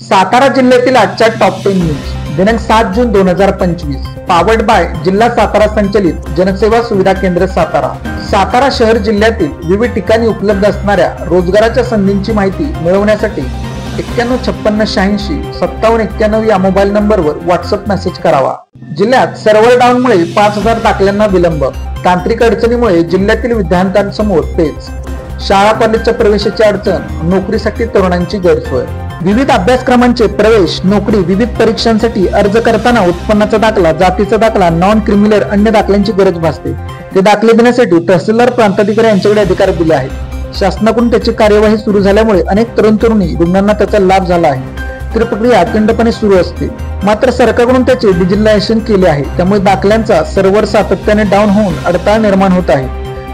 सातारा जिल्ह्यातील आजच्या top 10 news दिनांक 7 जून 2025 पावर्ड बाय जिल्हा सातारा संचलित जनसेवा सुविधा केंद्र सातारा। सातारा शहर जिल्ह्यातील विविध ठिकाणी उपलब्ध असणाऱ्या रोजगाराच्या संधींची माहिती मिळवण्यासाठी 9156865791 या मोबाईल नंबरवर व्हॉट्सअप मेसेज करावा। जिल्ह्यात सर्व्हर डाऊनमुळे 5000 दाखल्यांना विलंब, तांत्रिक अडचणीमुळे जिल्ह्यातील विद्यार्थ्यांसमोर पेच, शाळा कॉलेजच्या प्रवेशाची अडचण, नोकरीसाठी तरुणांची गैरसोय, विविध अभ्यासक्रमांचे प्रवेश, नोकरी, विविध परीक्षांसाठी अर्ज करताना उत्पन्नाचा दाखला, जातीचा दाखला, नॉन क्रिमिनल अन्य दाखल्यांची गरज भासते। ते दाखले देण्यासाठी तहसीलदार प्रांताधिकारी यांच्याकडे अधिकार दिले आहेत। शासनाकडून त्याची कार्यवाही सुरू झाल्यामुळे अनेक तरुण तरुणी रुग्णांना त्याचा लाभ झाला आहे। तर प्रक्रिया अखंडपणे सुरू असते, मात्र सरकारकडून त्याचे डिजिटलायझेशन केले आहे, त्यामुळे दाखल्यांचा सर्व्हर सातत्याने डाऊन होऊन अडथळा निर्माण होत आहे।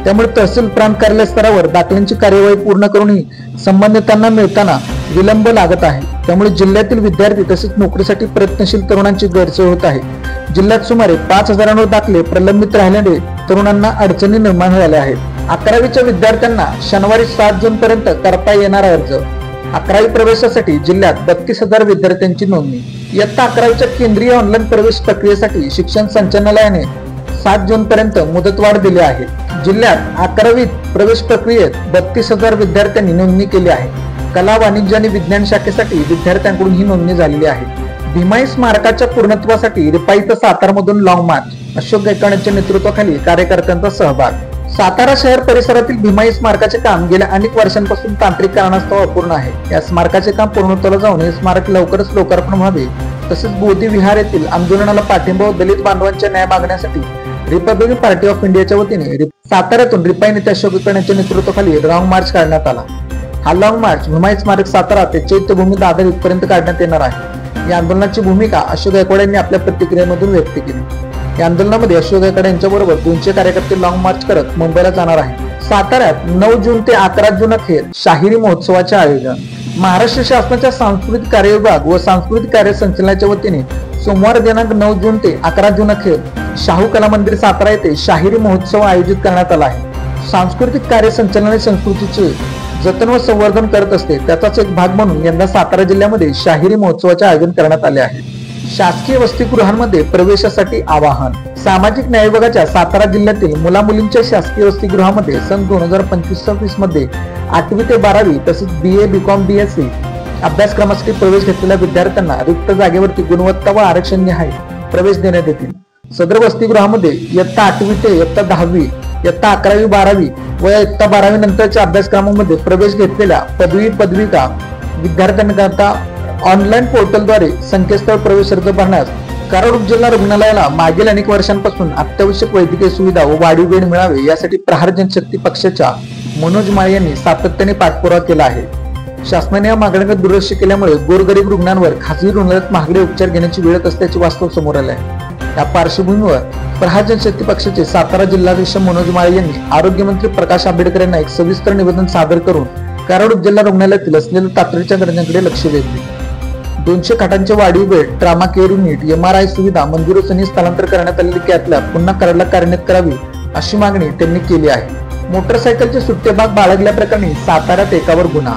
त्यामुळे तहसील प्रांत कार्यालय स्तरावर दाखल्यांची कार्यवाही पूर्ण करूनही संबंधितांना मिळताना विलंब लागत आहे। त्यामुळे जिल्ह्यातील विद्यार्थी तसेच नोकरीसाठी प्रयत्नशील तरुणांची गैरसोय होत आहे। जिल्ह्यात सुमारे 5000 दाखले प्रलंबित राहिल्याने तरुणांना अडचणी निर्माण झाल्या आहेत। 11वीच्या विद्यार्थ्यांना शनिवारी 7 जून पर्यंत करता येणार अर्ज। 11वी प्रवेशासाठी जिल्ह्यात 32000 विद्यार्थ्यांची नोंदणी। इयत्ता 11वीच्या केंद्रीय ऑनलाईन प्रवेश प्रक्रियेसाठी शिक्षण संचालनालयाने 7 जून पर्यंत मुदतवाढ दिली आहे। जिल्ह्यात 11वी प्रवेश प्रक्रियेत 32000 विद्यार्थ्यांनी नोंदणी केली आहे। कला, वाणिज्य आणि विज्ञान शाखेसाठी विद्यार्थ्यांकडून ही नोंदणी झालेली आहे। भीमाई स्मारकाच्या पूर्णत्वासाठी रिपाई ते सातारामधून लॉंग मार्च, अशोक गायकवाड यांच्या नेतृत्वाखाली कार्यकर्त्यांचा सहभाग। सातारा शहर परिसरातील भीमाई स्मारकाचे काम गेल्या अनेक वर्षांपासून तांत्रिक कारणास्तव अपूर्ण आहे। या स्मारकाचे काम पूर्णत्वाला जाऊन हे स्मारक लवकरच लोकार्पण व्हावे, तसेच बोधी विहार येथील आंदोलनाला पाठिंबा व दलित बांधवांच्या न्याय मागण्यासाठी रिपब्लिकन पार्टी ऑफ इंडियाच्या वतीने साताऱ्यातून रिपाई नेते अशोक गायकवाड यांच्या नेतृत्वाखाली लॉंग मार्च काढण्यात आला। हा लॉंग मार्च भीमाई स्मारक सातारा ते चैत्यभूमी दादर इथपर्यंत काढण्यात येणार आहे। या आंदोलनाची भूमिका अशोक गायकवाड यांनी आपल्या प्रतिक्रियेमधून व्यक्त केली। या आंदोलनामध्ये अशोक गायकवाड यांच्याबरोबर 200 कार्यकर्ते लॉंग मार्च करत मुंबईला जाणार आहेत। साताऱ्यात 9 जून ते 11 जून अखेर शाहिरी महोत्सवाचे आयोजन। महाराष्ट्र शासनाच्या सांस्कृतिक कार्य विभाग व सांस्कृतिक कार्य संचालनाच्या वतीने सोमवार दिनांक 9 जून ते 11 जून अखेर शाहू कला मंदिर सातारा येथे शाहिरी महोत्सव आयोजित करण्यात आला आहे। सांस्कृतिक कार्य संचालनालय संस्कृतीचे जतन व संवर्धन करत असते, त्याचाच एक भाग म्हणून यंदा सातारा जिल्ह्यामध्ये शाहिरी महोत्सवाचे आयोजन करण्यात आले आहे। शासकीय वसतिगृहांमध्ये प्रवेशासाठी आवाहन। सामाजिक न्याय विभागाच्या सातारा जिल्ह्यातील मुला-मुलींच्या शासकीय वसतिगृहामध्ये सन 2025-26 मध्ये 8वी ते 12वी तसेच BA, BCom, BSc अभ्यासक्रमासाठी प्रवेश घेतलेल्या विद्यार्थ्यांना रिक्त जागेवरती गुणवत्ता व आरक्षण निहाय प्रवेश देण्यात येतील। सदर वसतिगृहामध्ये इयत्ता 8वी ते इयत्ता 10वी, इयत्ता 11वी 12वी व इयत्ता 12वी नंतरच्या अभ्यासक्रमामध्ये प्रवेश घेतलेल्या पदविका विद्यार्थ्यांकरता ऑनलाईन पोर्टलद्वारे संकेतस्थळ प्रवेश अर्ज भरण्यास कराड उपजिल्हा रुग्णालयाला मागील अनेक वर्षांपासून अत्यावश्यक वैद्यकीय सुविधा व वाढीव वेळ मिळावे यासाठी प्रहार जनशक्ती पक्षाच्या मनोज माळे यांनी सातत्याने पाठपुरावा केला आहे। शासनाने या मागण्यांकडे दुर्लक्ष केल्यामुळे गोरगरीब रुग्णांवर खासगी रुग्णालयात महागडे उपचार घेण्याची वेळ येत असल्याचे वास्तव समोर आले आहे। या पार्श्वभूमीवर प्रहार जनशक्ती पक्षाचे सातारा जिल्हाध्यक्ष मनोज माळे यांनी आरोग्यमंत्री प्रकाश आंबेडकर यांना एक सविस्तर निवेदन सादर करून कराड उपजिल्हा रुग्णालयातील असलेल्या तातडीच्या गरजांकडे लक्ष वेधले। 200 खाटांचे वाढीव bed, trauma care unit, MRI सुविधा मंजुरीसनी स्थलांतर करण्यात आलेली कॅथ लॅब पुन्हा कराडला कार्यान्वित करावी अशी मागणी त्यांनी केली आहे। मोटरसायकलचे सुट्टे भाग बाळगल्याप्रकरणी साताऱ्यात एकावर गुन्हा।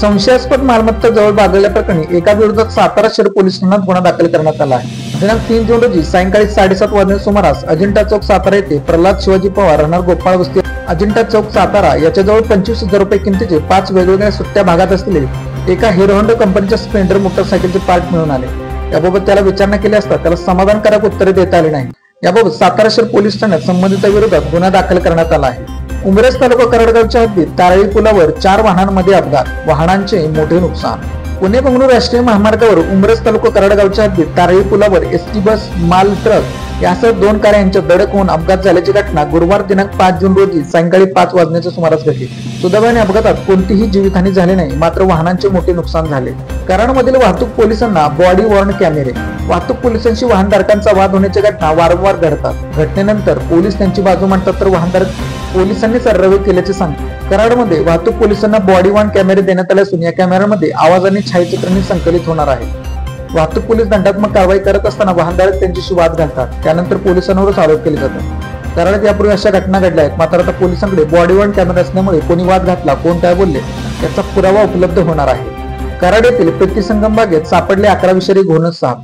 संशयास्पद मालमत्ता जवळ बाळगल्याप्रकरणी एका विरोधात सातारा शहर पोलीस ठाण्यात गुन्हा दाखल करण्यात आला आहे। दिनांक 3 जून रोजी सायंकाळी 7:30 वाजण्याच्या सुमारास अजिंठा चौक सातारा येथे प्रल्हाद शिवाजी पवार राहणार गोपाळ वस्ती अजिंठा चौक सातारा याच्याजवळ 25,000 रुपये किमतीचे 5 वेगवेगळ्या सुट्ट्या भागात असलेले एका हिरो होंडा कंपनीच्या स्प्लेंडर मोटरसायकलचे पार्ट मिळून आले। याबाबत त्याला विचारणा केली असता त्याला समाधानकारक उत्तरे देता आली नाही। याबाबत सातारा शहर पोलीस ठाण्यात संबंधितांविरोधात गुन्हा दाखल करण्यात आला आहे। उमरेस तालुका करडगावच्या हद्दीत तारळी पुलावर 4 वाहनांमध्ये अपघात, वाहनांचे मोठे नुकसान। पुणे बंगळूर राष्ट्रीय महामार्गावर उमरेस तालुका करडगावच्या हद्दीत तारळी पुलावर ST बस, माल ट्रक यासह 2 कार यांच्या धडक होऊन अपघात झाल्याची घटना गुरुवार दिनांक 5 जून रोजी सायंकाळी 5 वाजण्याच्या सुमारास घडली। सुदैवाने अपघातात कोणतीही जीवितहानी झाली नाही, मात्र वाहनांचे मोठे नुकसान झाले। कराडमधील वाहतूक पोलिसांना बॉडी वॉर्न कॅमेरे। वाहतूक पोलिसांशी वाहनधारकांचा वाद होण्याच्या घटना वारंवार घडतात। घटनेनंतर पोलीस त्यांची बाजू मांडतात तर वाहनधारक पोलिसांनी सर्वे केल्याचे सांगतात। कराडमध्ये वाहतूक पोलिसांना बॉडी वॉर्न कॅमेरे देण्यात आले असून या कॅमेऱ्यामध्ये आवाज आणि छायाचित्रांनी संकलित होणार आहे। वाहतूक पोलीस दंडात्मक कारवाई करत असताना वाहनधारक त्यांच्याशी वाद घालतात, त्यानंतर पोलिसांवरच आरोप केले जातात। कराडात यापूर्वी अशा घटना घडल्या आहेत, मात्र आता पोलिसांकडे बॉडी वॉर्न कॅमेरा असल्यामुळे कोणी वाद घातला, कोण काय बोलले याचा पुरावा उपलब्ध होणार आहे। कराड येथील प्रीतिसंगम बागेत सापडले 11 विषारी घोणस साप.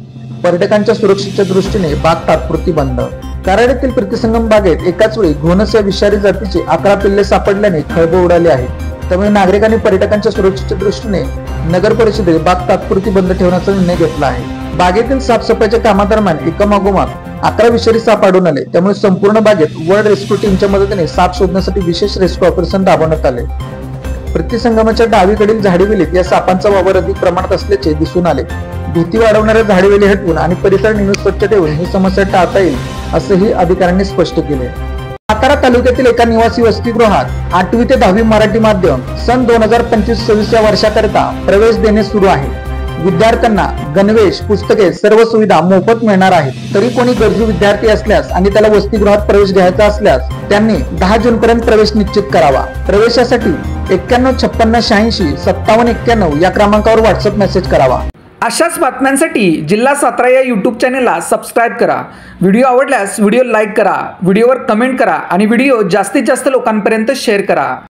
पर्यटकांच्या सुरक्षेच्या दृष्टीने बाग तात्पुरती बंद. कराड येथील प्रीतिसंगम बागेत एकाच वेळी घोणस या विषारी जातीची 11 पिल्ले सापडल्याने खळबळ उडाली आहे. त्यामुळे नागरिकांनी पर्यटकांच्या सुरक्षेच्या दृष्टीने नगर परिषदेने बाग तात्पुरती बंद ठेवण्याचा निर्णय घेतला आहे. बागेतील साफसफाईच्या कामादरम्यान एकामागोमाग 11 विषारी साप आढळून आले. त्यामुळे संपूर्ण बागेत वर्ल्ड रेस्क्यू टीमच्या मदतीने साप शोधण्यासाठी विशेष रेस्क्यू ऑपरेशन राबवण्यात आले. प्रीतिसंगमाच्या डावीकडील झाडीवेलीत या सापांचा वावर अधिक प्रमाणात असल्याचे दिसून आले. भीती वाढवणाऱ्या झाडीवेली हटवून आणि परिसर नेहमी स्वच्छ ठेवून ही समस्या टाळता येईल असेही अधिकाऱ्यांनी स्पष्ट केले. सातारा तालुक्यातील एका निवासी वसतिगृहात 8वी ते 10वी मराठी माध्यम सन 2025-26 या वर्षाकरिता प्रवेश देणे सुरू आहे. विद्यार्थ्यांना गणवेश, पुस्तके, सर्व सुविधा मोफत मिळणार आहेत. तरी कोणी गरजू विद्यार्थी असल्यास आणि त्याला वसतिगृहात प्रवेश घ्यायचा असल्यास त्यांनी 10 जून पर्यंत प्रवेश निश्चित करावा. प्रवेशासाठी 9156865791 या क्रमांकावर व्हॉट्सअप मेसेज करावा. अशाच बातम्यांसाठी जिल्हा सातारा या यूट्यूब चॅनेलला सबस्क्राईब करा. व्हिडिओ आवडल्यास व्हिडिओ लाईक करा, व्हिडिओवर कमेंट करा आणि व्हिडिओ जास्तीत जास्त लोकांपर्यंत शेअर करा.